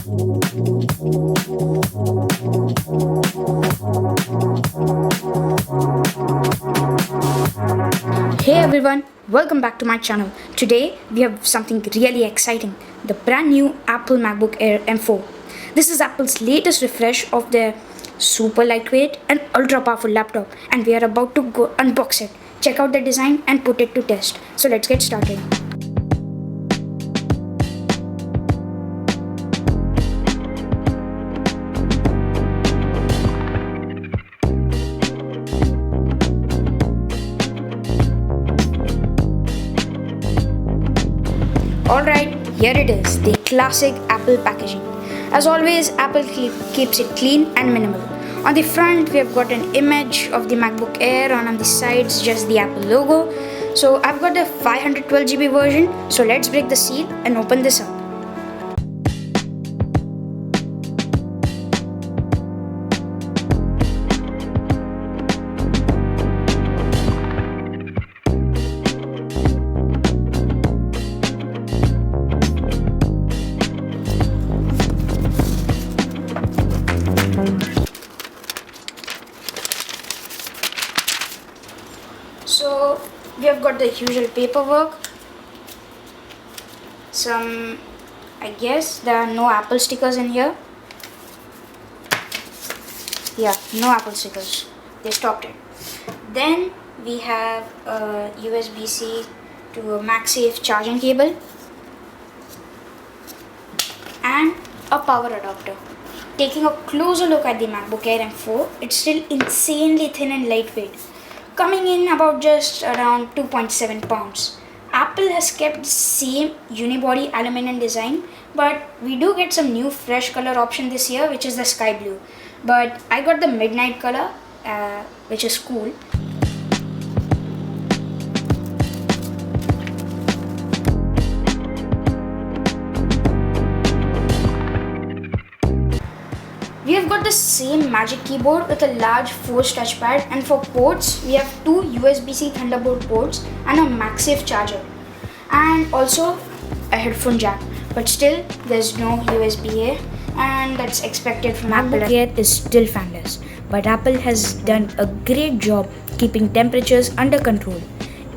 Hey everyone, welcome back to my channel. Today we have something really exciting, the brand new Apple MacBook Air M4. This is Apple's latest refresh of their super lightweight and ultra powerful laptop, and we are about to go unbox it, check out the design and put it to test. So let's get started. Alright, here it is, the classic Apple packaging. As always, Apple keeps it clean and minimal. On the front, we have got an image of the MacBook Air, and on the sides, just the Apple logo. So I've got the 512GB version, so let's break the seal and open this up. So we have got the usual paperwork. I guess there are no Apple stickers in here. Yeah, no Apple stickers. They stopped it. Then we have a USB-C to a MagSafe charging cable and a power adapter. Taking a closer look at the MacBook Air M4, it's still insanely thin and lightweight, coming in about just around 2.7 pounds. Apple has kept the same unibody aluminum design, but we do get some new fresh color option this year, which is the sky blue. But I got the midnight color, which is cool. We have got the same Magic Keyboard with a large force touchpad, and for ports we have two USB-C Thunderbolt ports and a MagSafe charger, and also a headphone jack. But still, there's no USB-A, and that's expected from Apple. MacBook Air is still fanless, but Apple has done a great job keeping temperatures under control.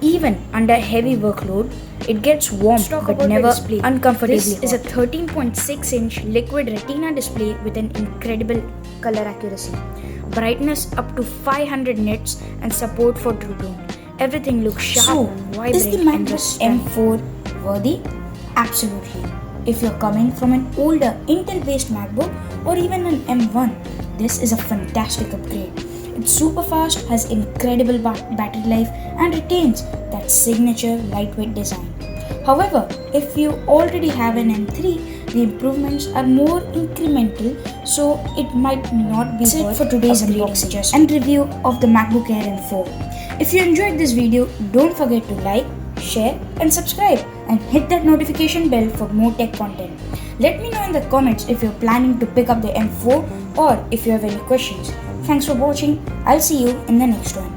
Even under heavy workload, it gets warm but never uncomfortably hot. This is a 13.6-inch liquid retina display with an incredible color accuracy, brightness up to 500 nits, and support for True Tone. Everything looks sharp, vibrant, is the MacBook M4 worthy? Absolutely. If you're coming from an older Intel-based MacBook or even an M1, this is a fantastic upgrade. It's super fast, has incredible battery life, and retains that signature lightweight design. However, if you already have an M3, the improvements are more incremental, so it might not be worth for today's unboxing and review of the MacBook Air M4. If you enjoyed this video, don't forget to like, share, and subscribe, and hit that notification bell for more tech content. Let me know in the comments if you're planning to pick up the M4 or if you have any questions. Thanks for watching. I'll see you in the next one.